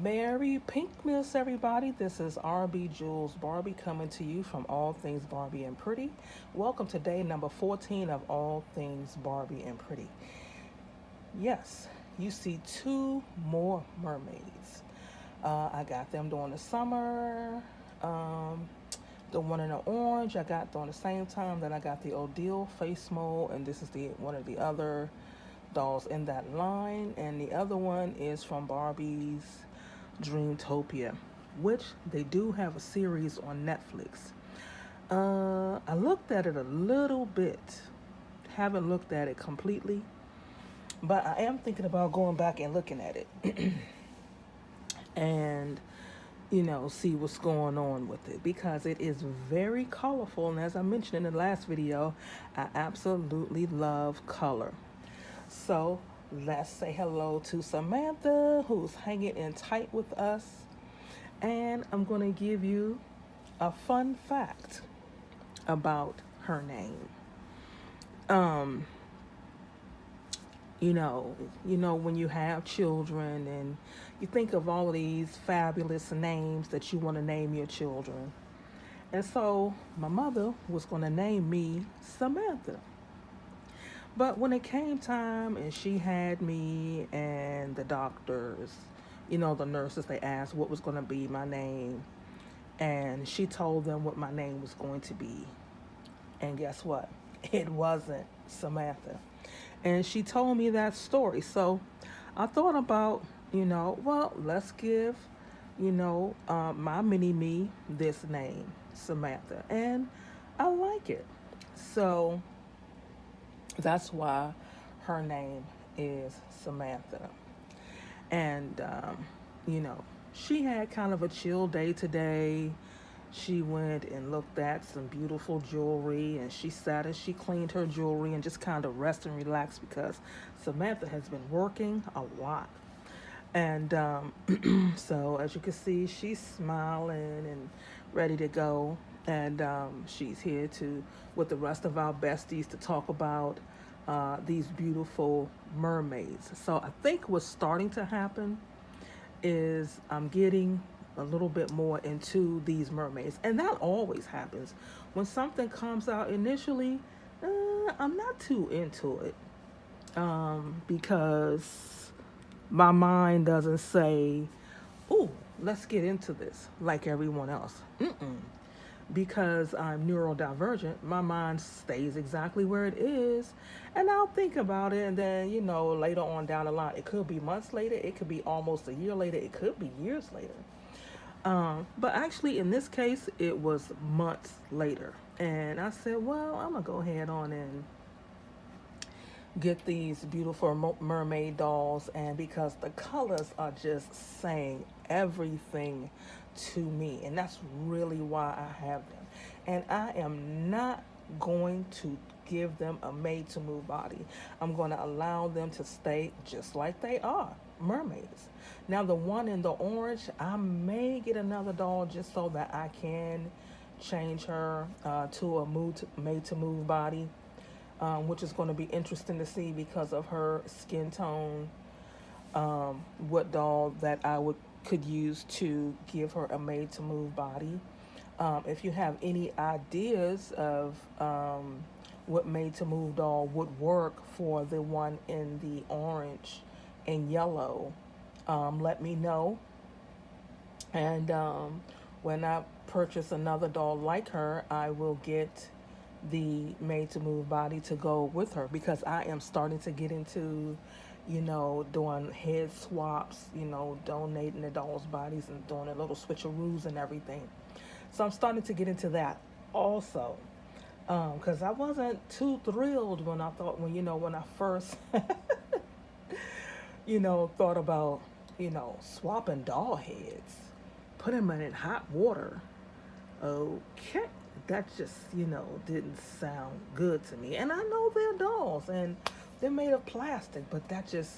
Merry Pinkmas, everybody. This is RB Jules Barbie coming to you from All Things Barbie and Pretty. Welcome to day number 14 of All Things Barbie and Pretty. Yes, you see two more mermaids. I got them during the summer. The one in the orange I got during the same time that I got the Odile face mold, and this is the one of the other dolls in that line, and the other one is from Barbie's Dreamtopia, which they do have a series on Netflix. I looked at it a little bit, haven't looked at it completely, but I am thinking about going back and looking at it and see what's going on with it because it is very colorful, and as I mentioned in the last video, I absolutely love color. So let's say hello to Samantha, who's hanging in tight with us. And I'm going to give you a fun fact about her name. When you have children and you think of all of these fabulous names that you want to name your children. And so my mother was going to name me Samantha. But when it came time and she had me and the doctors, the nurses, they asked what was going to be my name. And she told them what my name was going to be. And guess what? It wasn't Samantha. And she told me that story. So I thought about, let's give, my mini-me this name, Samantha. And I like it. So that's why her name is Samantha. And, she had kind of a chill day today. She went and looked at some beautiful jewelry, and she sat and she cleaned her jewelry and just kind of rest and relax because Samantha has been working a lot. And so as you can see, she's smiling and ready to go. And she's here with the rest of our besties to talk about these beautiful mermaids. So I think what's starting to happen is I'm getting a little bit more into these mermaids. And that always happens. When something comes out initially, I'm not too into it because my mind doesn't say, ooh, let's get into this like everyone else. Because I'm neurodivergent, my mind stays exactly where it is, and I'll think about it, and then, later on down the line, it could be months later, it could be almost a year later, it could be years later. But actually, in this case, it was months later, and I said, well, I'm going to go ahead on and get these beautiful mermaid dolls, and because the colors are just saying everything to me, and that's really why I have them. And I am not going to give them a made to move body. I'm going to allow them to stay just like they are, mermaids. Now the one in the orange, I may get another doll just so that I can change her to a made to move body, which is going to be interesting to see because of her skin tone. What doll that I could use to give her a made to move body. If you have any ideas of what made to move doll would work for the one in the orange and yellow, let me know. And when I purchase another doll like her, I will get the made to move body to go with her because I am starting to get into doing head swaps, donating the dolls' bodies and doing a little switcheroos and everything. So I'm starting to get into that also. Because I wasn't too thrilled when I first, thought about, swapping doll heads, putting them in hot water. Okay. That just, didn't sound good to me. And I know they're dolls and they're made of plastic, but that just,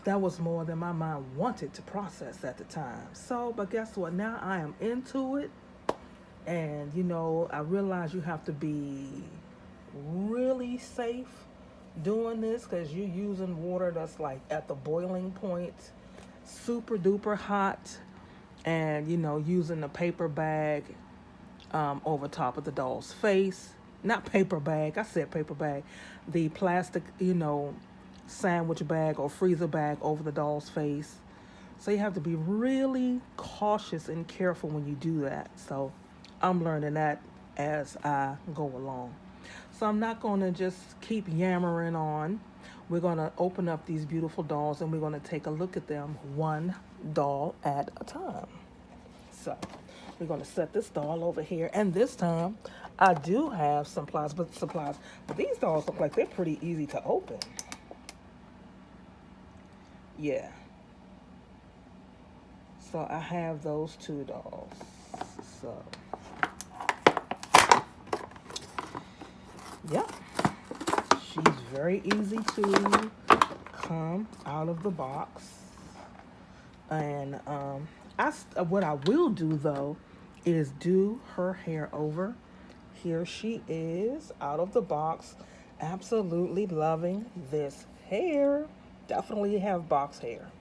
that was more than my mind wanted to process at the time. So, but guess what? Now I am into it. And, I realize you have to be really safe doing this because you're using water that's like at the boiling point. super duper hot, and using the paper bag over top of the doll's face. Not paper bag, I said paper bag. The plastic, sandwich bag or freezer bag over the doll's face. So you have to be really cautious and careful when you do that. So I'm learning that as I go along. So I'm not going to just keep yammering on. We're going to open up these beautiful dolls and we're going to take a look at them one doll at a time. So we're going to set this doll over here. And this time I do have some supplies. But these dolls look like they're pretty easy to open. Yeah. So I have those two dolls. So, yeah. She's very easy to come out of the box. And what I will do, though, is do her hair over. Here she is out of the box. Absolutely loving this hair. Definitely have box hair.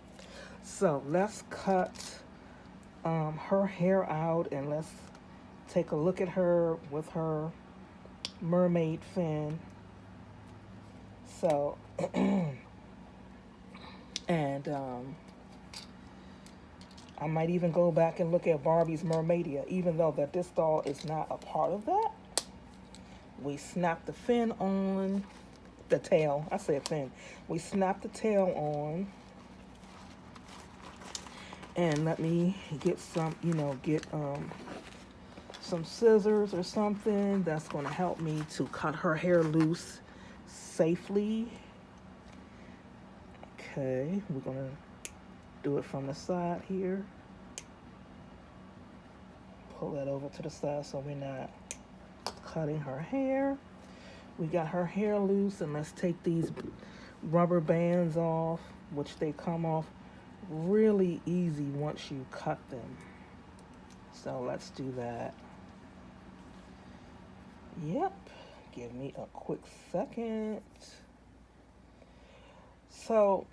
So let's cut her hair out and let's take a look at her with her mermaid fin. So, and I might even go back and look at Barbie's Mermaidia, even though that this doll is not a part of that. We snap the fin on, the tail, I said fin. We snap the tail on. And let me get some, some scissors or something that's going to help me to cut her hair loose safely. Okay, we're going to do it from the side here. Pull that over to the side so we're not cutting her hair. We got her hair loose, and let's take these rubber bands off, which they come off really easy once you cut them. So let's do that. Yep. Give me a quick second. So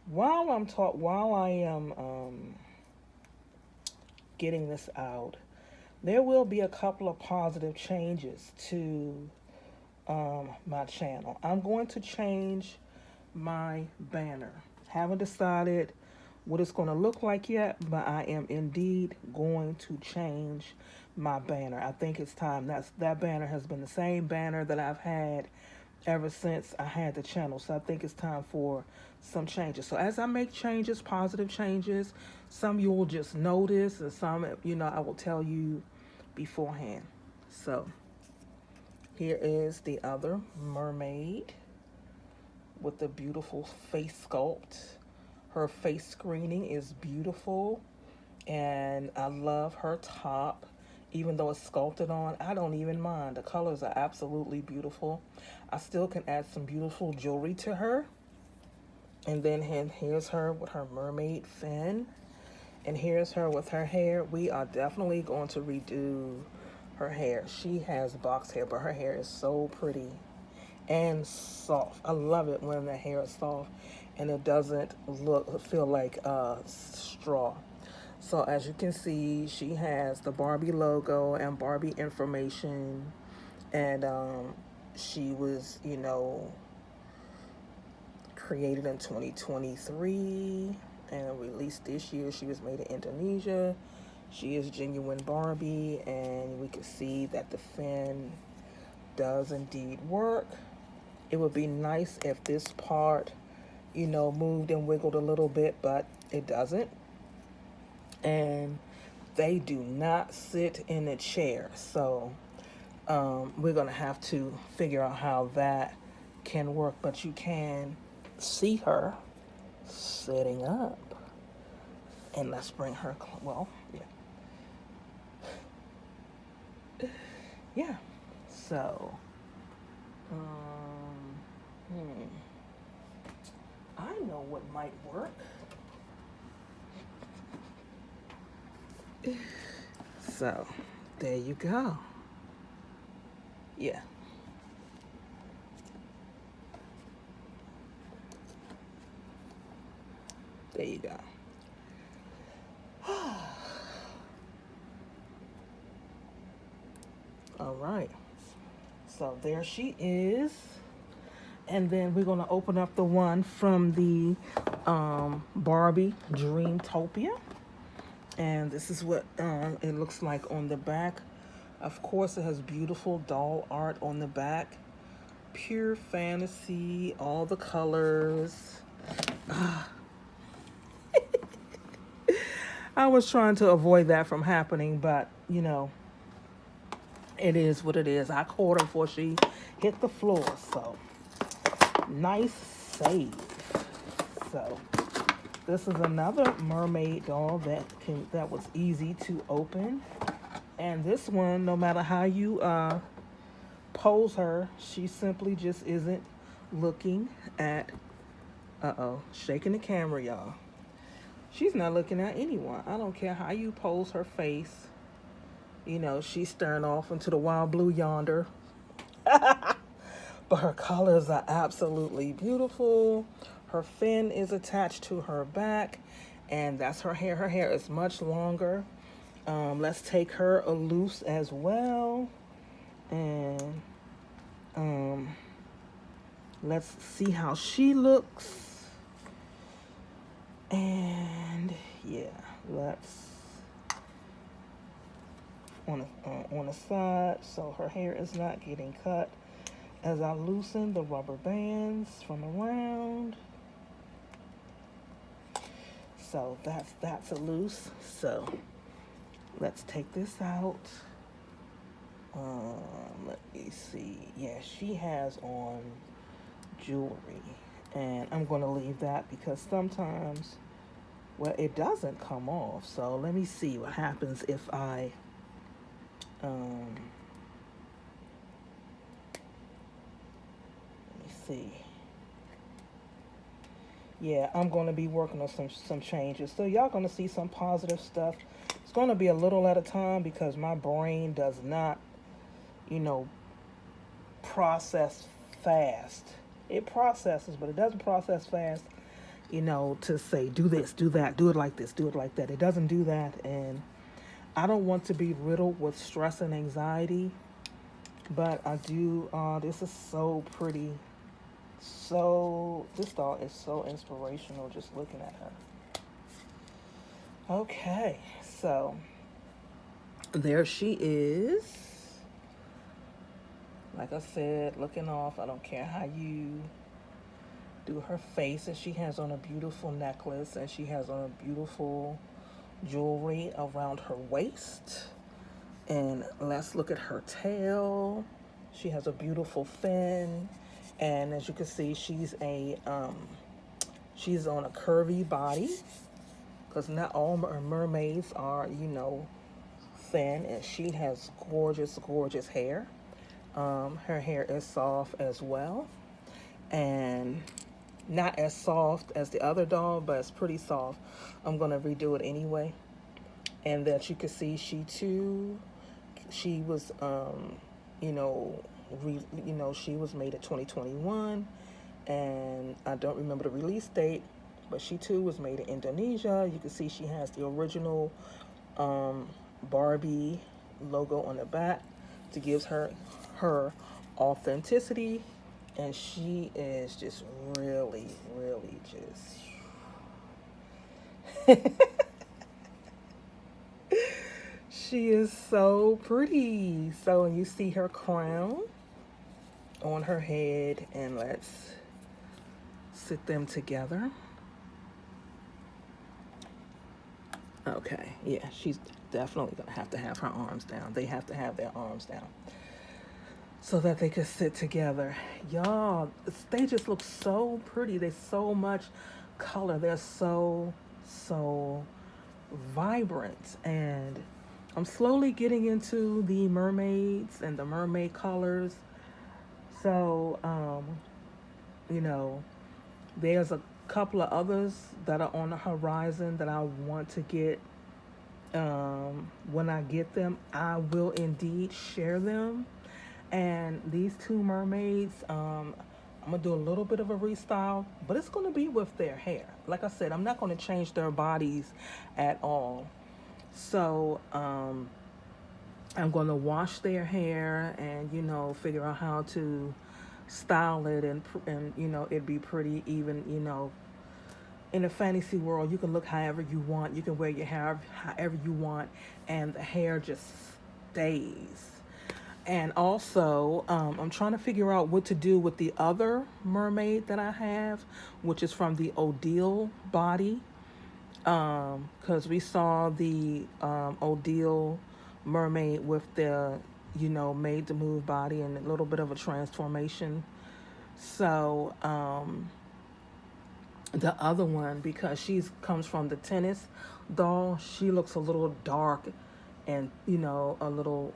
while I am getting this out, there will be a couple of positive changes to my channel. I'm going to change my banner. Haven't decided what it's going to look like yet, but I am indeed going to change my banner. I think it's time. That banner has been the same banner that I've had ever since I had the channel. So I think it's time for some changes. So as I make changes, positive changes, some you will just notice, and some, I will tell you beforehand. So here is the other mermaid with the beautiful face sculpt. Her face screening is beautiful, and I love her top. Even though it's sculpted on, I don't even mind. The colors are absolutely beautiful. I still can add some beautiful jewelry to her. And then here's her with her mermaid fin. And here's her with her hair. We are definitely going to redo her hair. She has box hair, but her hair is so pretty and soft. I love it when the hair is soft and it doesn't feel like straw. So as you can see, she has the Barbie logo and Barbie information, and she was, created in 2023 and released this year. She was made in Indonesia. She is genuine Barbie, and we can see that the fin does indeed work. It would be nice if this part, moved and wiggled a little bit, but it doesn't. And they do not sit in a chair. So we're going to have to figure out how that can work. But you can see her sitting up. And let's bring her, yeah. So, I know what might work. So, there you go. Yeah. There you go. All right. So there she is. And then we're going to open up the one from the Barbie Dreamtopia. And this is what it looks like on the back. Of course, it has beautiful doll art on the back. Pure fantasy, all the colors. I was trying to avoid that from happening, but you know, it is what it is. I caught her before she hit the floor, so nice save. So this is another mermaid doll that was easy to open, and this one, no matter how you pose her, she simply just isn't looking at. Shaking the camera, y'all. She's not looking at anyone. I don't care how you pose her face. You know, she's staring off into the wild blue yonder. But her colors are absolutely beautiful. Her fin is attached to her back, and that's her hair. Her hair is much longer. Let's take her loose as well. And let's see how she looks. And yeah, let's on the side so her hair is not getting cut as I loosen the rubber bands from around. So that's a loose. So let's take this out. Let me see. Yeah, she has on jewelry, and I'm going to leave that because sometimes, well, it doesn't come off. So let me see what happens if I let me see. Yeah, I'm going to be working on some changes. So y'all going to see some positive stuff. It's going to be a little at a time because my brain does not, you know, process fast. It processes, but it doesn't process fast, you know, to say, do this, do that, do it like this, do it like that. It doesn't do that. And I don't want to be riddled with stress and anxiety, but I do. This is so pretty. So, this doll is so inspirational just looking at her. Okay, so there she is. Like I said, looking off. I don't care how you do her face. And she has on a beautiful necklace, and she has on a beautiful jewelry around her waist. And let's look at her tail. She has a beautiful fin, and as you can see, she's on a curvy body because not all mermaids are, you know, thin. And she has gorgeous, gorgeous hair. Her hair is soft as well, and not as soft as the other doll, but it's pretty soft. I'm gonna redo it anyway. And that you can see, she was, you know, she was made in 2021, and I don't remember the release date, but she too was made in Indonesia. You can see she has the original Barbie logo on the back to give her authenticity, and she is just really, really just she is so pretty. So you see her crown on her head, and let's sit them together. Okay, yeah, she's definitely gonna have to have her arms down. They have to have their arms down so that they could sit together. Y'all, they just look so pretty. There's so much color. They're so vibrant, and I'm slowly getting into the mermaids and the mermaid colors. So, you know, there's a couple of others that are on the horizon that I want to get. When I get them, I will indeed share them. And these two mermaids, I'm gonna do a little bit of a restyle, but it's gonna be with their hair. Like I said, I'm not gonna change their bodies at all. So I'm gonna wash their hair and figure out how to style it and it'd be pretty even. In a fantasy world, you can look however you want. You can wear your hair however you want, and the hair just stays. And also, I'm trying to figure out what to do with the other mermaid that I have, which is from the Odile Barbie. Because we saw the Odile mermaid with the, made to move body and a little bit of a transformation. So, the other one, because she's comes from the tennis doll, she looks a little dark and, a little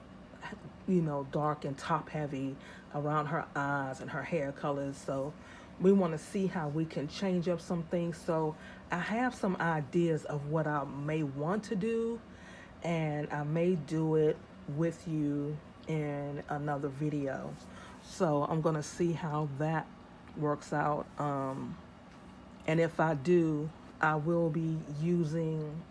dark and top heavy around her eyes and her hair colors. So we want to see how we can change up some things. So I have some ideas of what I may want to do, and I may do it with you in another video. So I'm going to see how that works out. And if I do, I will be using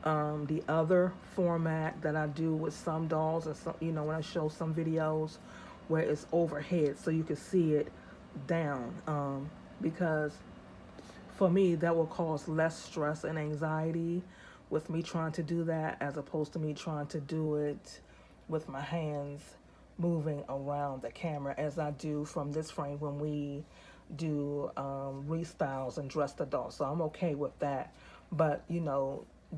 the other format that I do with some dolls, or some, when I show some videos where it's overhead so you can see it down. Because for me, that will cause less stress and anxiety with me trying to do that, as opposed to me trying to do it with my hands moving around the camera, as I do from this frame when we do restyles and dress the doll. So I'm okay with that. But,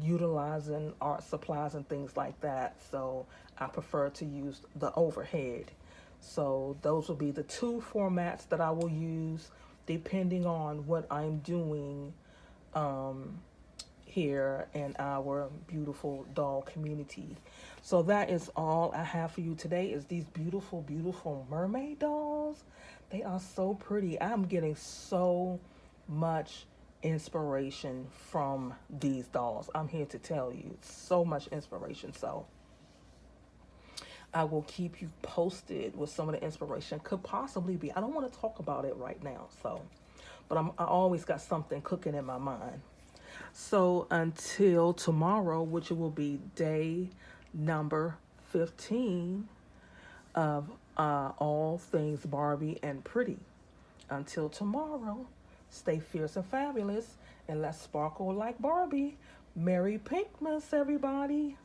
utilizing art supplies and things like that, so I prefer to use the overhead. So those will be the two formats that I will use depending on what I'm doing here in our beautiful doll community. So that is all I have for you today, is these beautiful, beautiful mermaid dolls. They are so pretty. I'm getting so much inspiration from these dolls. I'm here to tell you, so much inspiration. So I will keep you posted with some of the inspiration could possibly be. I don't want to talk about it right now, but I always got something cooking in my mind. So until tomorrow, which will be day number 15 of all things Barbie and pretty. Until tomorrow, stay fierce and fabulous, and let's sparkle like Barbie. Merry Pinkmas, everybody.